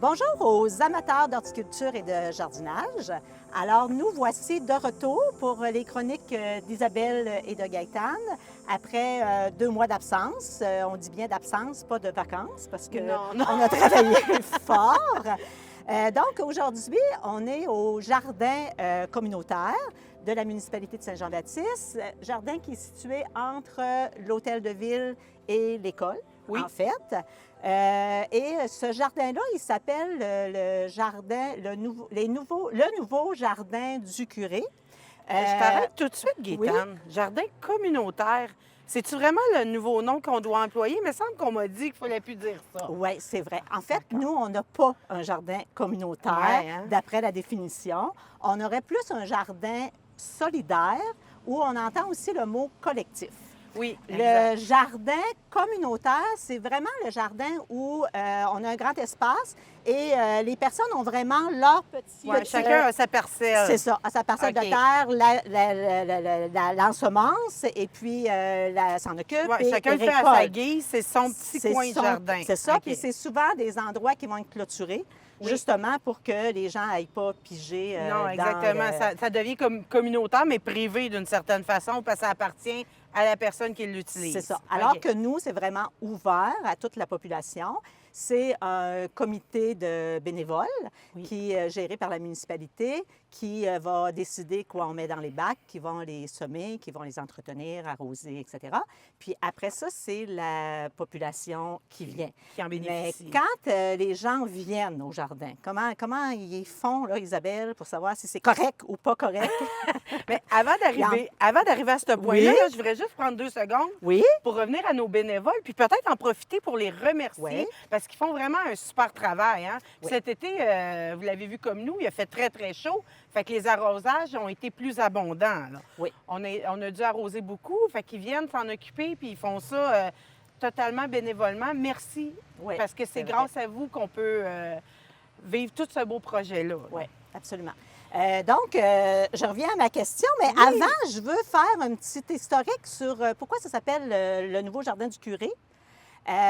Bonjour aux amateurs d'horticulture et de jardinage. Alors, nous voici de retour pour les chroniques d'Isabelle et de Gaëtane après 2 mois d'absence. On dit bien d'absence, pas de vacances, parce qu'on a travaillé fort. Donc, aujourd'hui, on est au jardin communautaire de la municipalité de Saint-Jean-Baptiste, jardin qui est situé entre l'hôtel de ville et l'école, en fait. Et ce jardin-là, il s'appelle le nouveau jardin du curé. Je t'arrête tout de suite, Gaëtane. Oui? Jardin communautaire. C'est-tu vraiment le nouveau nom qu'on doit employer? Il me semble qu'on m'a dit qu'il ne fallait plus dire ça. Oui, c'est vrai. En fait, nous, on n'a pas un jardin communautaire, d'après la définition. On aurait plus un jardin solidaire où on entend aussi le mot collectif. Oui, le jardin communautaire, c'est vraiment le jardin où on a un grand espace et les personnes ont vraiment leur petit... chacun a sa parcelle. C'est ça, a sa parcelle de terre, l'ensemence et puis s'en occupe. Ouais, chacun le fait à sa guise, c'est son petit coin de jardin. C'est ça, puis c'est souvent des endroits qui vont être clôturés. Oui. Justement pour que les gens n'aillent pas piger. Non, exactement. Ça devient comme communautaire, mais privé d'une certaine façon, parce que ça appartient à la personne qui l'utilise. C'est ça. Alors que nous, c'est vraiment ouvert à toute la population. C'est un comité de bénévoles qui est géré par la municipalité, qui va décider quoi on met dans les bacs, qui vont les semer, qui vont les entretenir, arroser, etc. Puis après ça, c'est la population qui vient. Qui en bénéficie. Mais quand les gens viennent au jardin, comment ils font, là, Isabelle, pour savoir si c'est correct ou pas correct? Mais avant d'arriver à ce point-là, là, je voudrais juste prendre 2 secondes pour revenir à nos bénévoles, puis peut-être en profiter pour les remercier, parce qu'ils font vraiment un super travail. Hein? Cet été, vous l'avez vu comme nous, il a fait très, très chaud, fait que les arrosages ont été plus abondants. Là. Oui. On a dû arroser beaucoup, fait qu'ils viennent s'en occuper, puis ils font ça totalement bénévolement. Merci, parce que c'est grâce à vous qu'on peut vivre tout ce beau projet-là. Oui, absolument. Donc, je reviens à ma question, mais avant, je veux faire un petit historique sur pourquoi ça s'appelle le nouveau jardin du curé.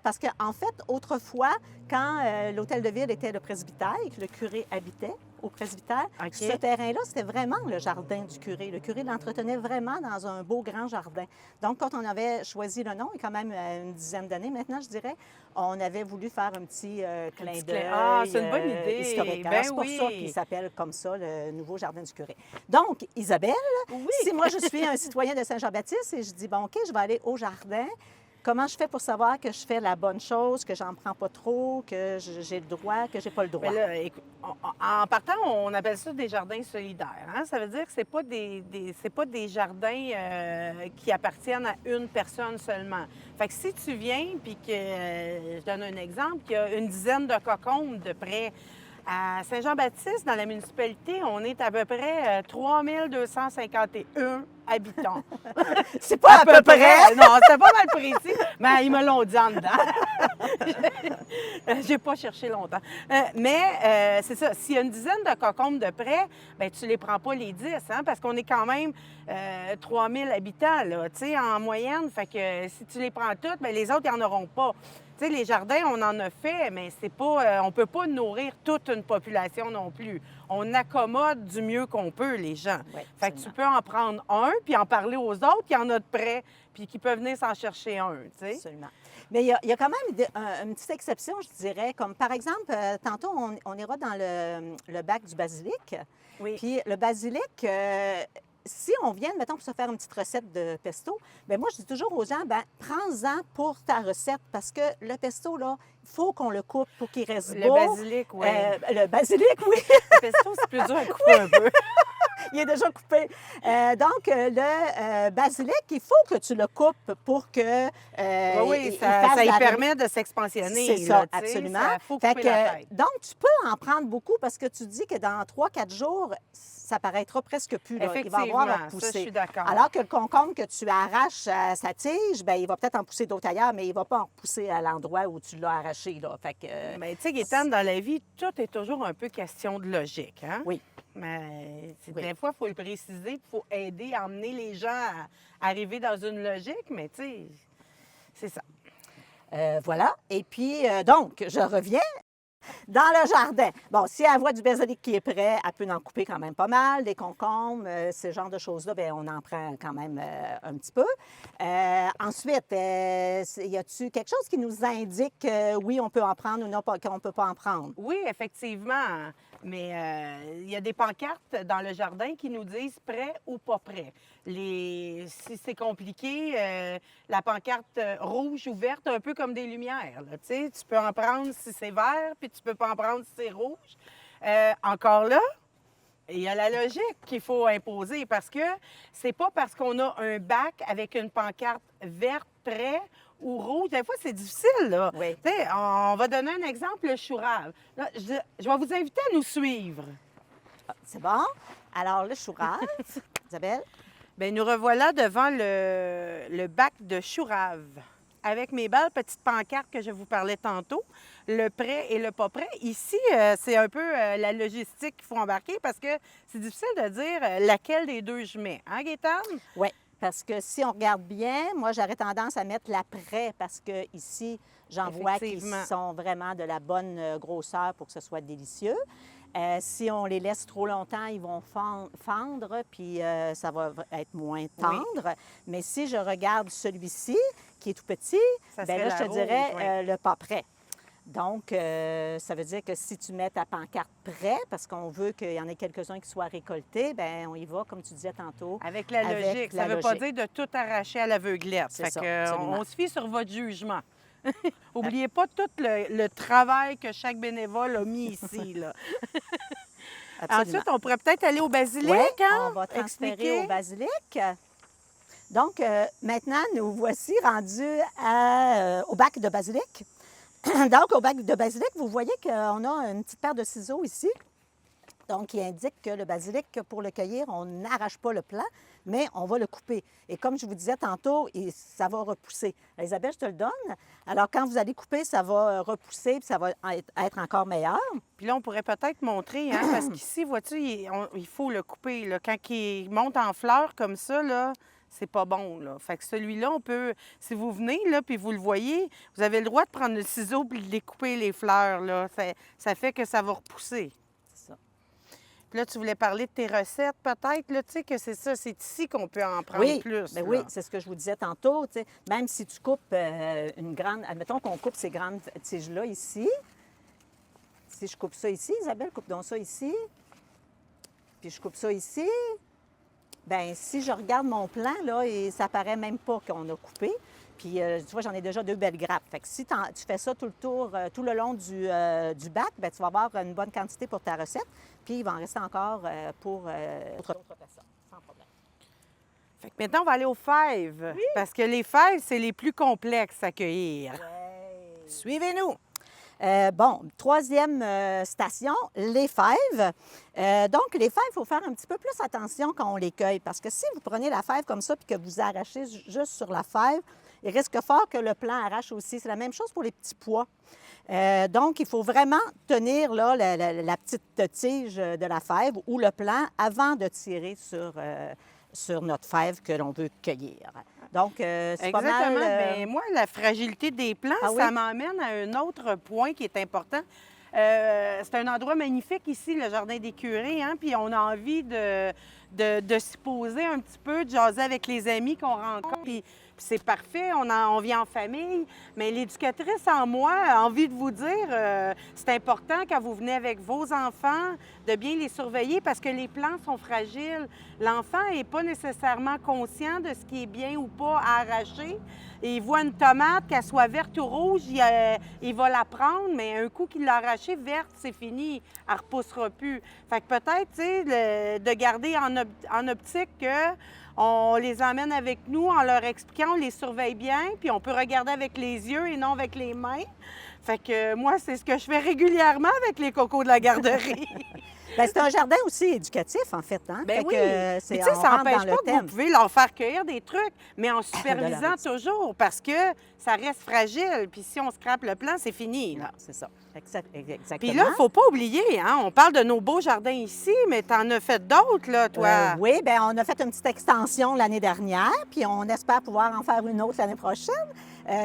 Parce qu'en fait, autrefois, quand l'hôtel de ville était le presbytère et que le curé habitait au presbytère, ce terrain-là, c'était vraiment le jardin du curé. Le curé l'entretenait vraiment dans un beau grand jardin. Donc, quand on avait choisi le nom, et quand même une dizaine d'années maintenant, je dirais, on avait voulu faire un petit clin d'œil c'est une bonne idée. Historique. Alors, c'est pour ça qu'il s'appelle comme ça, le nouveau jardin du curé. Donc, Isabelle, si moi, je suis un citoyen de Saint-Jean-Baptiste et je dis, bon, OK, je vais aller au jardin, comment je fais pour savoir que je fais la bonne chose, que j'en prends pas trop, que j'ai le droit, que j'ai pas le droit? Là, écoute, en partant, on appelle ça des jardins solidaires. Hein? Ça veut dire que c'est pas des jardins qui appartiennent à une personne seulement. Fait que si tu viens, puis que, je donne un exemple, qu'il y a une dizaine de cocombes de près à Saint-Jean-Baptiste, dans la municipalité, on est à peu près 3251 habitants. C'est pas à peu près. Non, c'était pas mal précis, mais ils me l'ont dit en dedans. J'ai pas cherché longtemps. Mais c'est ça, s'il y a une dizaine de cocombes de près, bien, tu les prends pas les 10, hein, parce qu'on est quand même 3000 habitants, là, tu sais, en moyenne. Fait que si tu les prends toutes, bien, les autres, ils n'en auront pas. Tu sais, les jardins, on en a fait, mais c'est pas, on peut pas nourrir toute une population non plus. On accommode du mieux qu'on peut les gens. Oui, fait que tu peux en prendre un, puis en parler aux autres qui en ont de près, puis qui peuvent venir s'en chercher un, tu sais. Absolument. Mais il y a quand même une petite exception, je dirais, comme par exemple, tantôt, on ira dans le bac du basilic. Oui. Puis le basilic... si on vient, mettons, pour se faire une petite recette de pesto, bien moi, je dis toujours aux gens, bien, prends-en pour ta recette parce que le pesto, là, il faut qu'on le coupe pour qu'il reste beau. Le basilic, oui. Le basilic, oui. Le pesto, c'est plus dur à couper un peu. Il est déjà coupé. Donc, le basilic, il faut que tu le coupes pour que... ça y permet de s'expansionner. C'est ça, absolument. Il faut couper la tête. Donc, tu peux en prendre beaucoup parce que tu dis que dans 3-4 jours, ça paraîtra presque plus. Là. Il va avoir à repousser. Ça, je suis d'accord. Alors que le concombre que tu arraches à sa tige, bien, il va peut-être en pousser d'autres ailleurs, mais il ne va pas en repousser à l'endroit où tu l'as arraché. Là. Fait que, mais tu sais, Gaëtane, dans la vie, tout est toujours un peu question de logique. Hein? Oui. Mais des fois, il faut le préciser, il faut aider, emmener les gens à arriver dans une logique, mais tu sais, c'est ça. Voilà. Et puis, donc, je reviens. Dans le jardin. Bon, si elle voit du basilic qui est prêt, elle peut en couper quand même pas mal, des concombres, ce genre de choses-là, bien, on en prend quand même un petit peu. Ensuite, y a-t-il quelque chose qui nous indique que oui, on peut en prendre ou non, qu'on ne peut pas en prendre? Oui, effectivement. Mais il y a des pancartes dans le jardin qui nous disent prêt ou pas prêt. Si c'est compliqué, la pancarte rouge ou verte, un peu comme des lumières. Là, tu sais, tu peux en prendre si c'est vert, puis tu peux pas en prendre si c'est rouge. Encore là, il y a la logique qu'il faut imposer parce que c'est pas parce qu'on a un bac avec une pancarte verte prêt ou rouge. Des fois, c'est difficile, là. Oui. Tu sais, on va donner un exemple, le chou rave. Là, je vais vous inviter à nous suivre. C'est bon? Alors, le chou rave, Isabelle? Bien, nous revoilà devant le bac de chou rave avec mes belles petites pancartes que je vous parlais tantôt, le prêt et le pas prêt. Ici, c'est un peu la logistique qu'il faut embarquer parce que c'est difficile de dire laquelle des deux je mets. Hein, Gaétane? Oui, parce que si on regarde bien, moi, j'aurais tendance à mettre l'après parce que ici, j'en vois qui Effectivement. sont vraiment de la bonne grosseur pour que ce soit délicieux. Si on les laisse trop longtemps, ils vont fendre, puis ça va être moins tendre. Mais si je regarde celui-ci, qui est tout petit, Ça bien serait là, je te la dirais rouge, le pas prêt. Donc, ça veut dire que si tu mets ta pancarte prêt, parce qu'on veut qu'il y en ait quelques-uns qui soient récoltés, bien, on y va, comme tu disais tantôt. Avec la Avec logique. la Ça ne veut pas logique. dire de tout arracher à l'aveuglette. C'est Fait ça, que, absolument. on se fie sur votre jugement. Oubliez pas tout le travail que chaque bénévole a mis ici. Là. Absolument. Ensuite, on pourrait peut-être aller au basilic. Oui, Hein? on va transférer Expliquer. au basilic. Donc, maintenant, nous voici rendus au bac de basilic. Donc, au bac de basilic, vous voyez qu'on a une petite paire de ciseaux ici. Donc, qui indique que le basilic, pour le cueillir, on n'arrache pas le plant, mais on va le couper. Et comme je vous disais tantôt, ça va repousser. Isabelle, je te le donne. Alors, quand vous allez couper, ça va repousser, puis ça va être encore meilleur. Puis là, on pourrait peut-être montrer, hein, parce qu'ici, vois-tu, il faut le couper. Là. Quand il monte en fleurs comme ça, là, c'est pas bon. Là. Fait que celui-là, on peut, si vous venez, là, puis vous le voyez, vous avez le droit de prendre le ciseau puis de découper les fleurs. Là. Ça fait que ça va repousser. C'est ça. Puis là, tu voulais parler de tes recettes, peut-être, là, tu sais, que c'est ça, c'est ici qu'on peut en prendre Oui, plus. bien là. oui, c'est ce que je vous disais tantôt. Tu sais, même si tu coupes une grande... Admettons qu'on coupe ces grandes tiges-là ici. Si je coupe ça ici, Isabelle, coupe donc ça ici. Puis je coupe ça ici. Bien, si je regarde mon plan, là, et ça paraît même pas qu'on a coupé. Puis, tu vois, j'en ai déjà 2 belles grappes. Fait que si tu fais ça tout le tour, tout le long du bac, bien, tu vas avoir une bonne quantité pour ta recette. Puis, il va en rester encore pour d'autres personnes, sans problème. Fait que maintenant, on va aller aux fèves. Parce que les fèves, c'est les plus complexes à cueillir. Suivez-nous. Bon, troisième station, les fèves. Donc, les fèves, il faut faire un petit peu plus attention quand on les cueille parce que si vous prenez la fève comme ça puis que vous arrachez juste sur la fève, il risque fort que le plant arrache aussi. C'est la même chose pour les petits pois. Donc, il faut vraiment tenir là, la petite tige de la fève ou le plant avant de tirer sur notre fève que l'on veut cueillir. Donc, c'est pas mal... Exactement. Bien, moi, la fragilité des plants, Ah oui? ça m'emmène à un autre point qui est important. C'est un endroit magnifique ici, le Jardin des Curés, hein? Puis on a envie de s'y poser un petit peu, de jaser avec les amis qu'on rencontre. Puis c'est parfait, on vient en famille. Mais l'éducatrice en moi a envie de vous dire, c'est important quand vous venez avec vos enfants de bien les surveiller parce que les plants sont fragiles. L'enfant n'est pas nécessairement conscient de ce qui est bien ou pas à arracher. Et il voit une tomate, qu'elle soit verte ou rouge, il va la prendre, mais un coup qu'il l'a arrachée verte, c'est fini, elle ne repoussera plus. Fait que peut-être, tu sais, de garder en optique que on les emmène avec nous en leur expliquant, on les surveille bien, puis on peut regarder avec les yeux et non avec les mains. Fait que moi, c'est ce que je fais régulièrement avec les cocos de la garderie. Bien, c'est un jardin aussi éducatif, en fait. Hein? Ben Fait oui. que Puis, tu sais, on ça rentre n'empêche dans le pas que thème. vous pouvez leur faire cueillir des trucs, mais en supervisant nourriture. toujours, parce que ça reste fragile. Puis si on scrape le plan, c'est fini. Là. Non, c'est ça. Exactement. Puis là, il ne faut pas oublier, hein, on parle de nos beaux jardins ici, mais tu en as fait d'autres, là, toi. Oui, bien, on a fait une petite extension l'année dernière, puis on espère pouvoir en faire une autre l'année prochaine.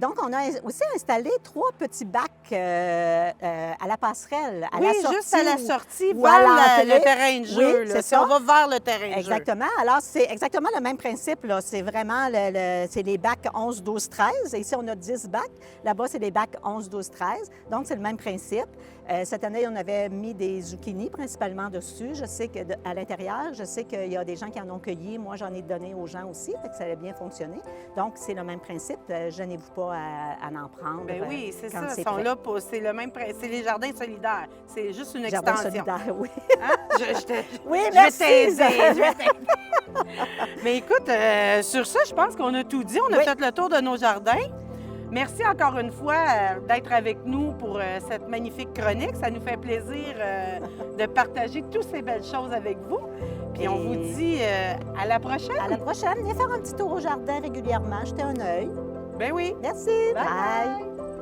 Donc, on a aussi installé 3 petits bacs à la passerelle, à Oui, la sortie. juste à la sortie, ou à vers l'entrée. le terrain de jeu. Oui, là. c'est Si ça. on va vers le terrain de jeu. Exactement. Alors, c'est exactement le même principe. Là. C'est vraiment c'est les bacs 11, 12, 13. Et ici, on a 10 bacs. Là-bas, c'est les bacs 11, 12, 13. Donc, c'est le même principe. Cette année, on avait mis des zucchini principalement dessus. Je sais qu'à l'intérieur, je sais qu'il y a des gens qui en ont cueilli. Moi, j'en ai donné aux gens aussi, fait que ça a bien fonctionné. Donc, c'est le même principe. Gênez-vous pas à en prendre. Ben oui, c'est quand ça. c'est Ils sont prêt. là pour. C'est le même. C'est les jardins solidaires. C'est juste une Jardin extension. solidaire, oui. Hein? Oui, je vais merci. t'aider. Je vais t'aider. Mais écoute, sur ça, je pense qu'on a tout dit. On a Oui. fait le tour de nos jardins. Merci encore une fois d'être avec nous pour cette magnifique chronique. Ça nous fait plaisir de partager toutes ces belles choses avec vous. Puis on vous dit à la prochaine. À la prochaine. Viens faire un petit tour au jardin régulièrement, jeter un œil. Ben oui. Merci. Bye Bye. bye.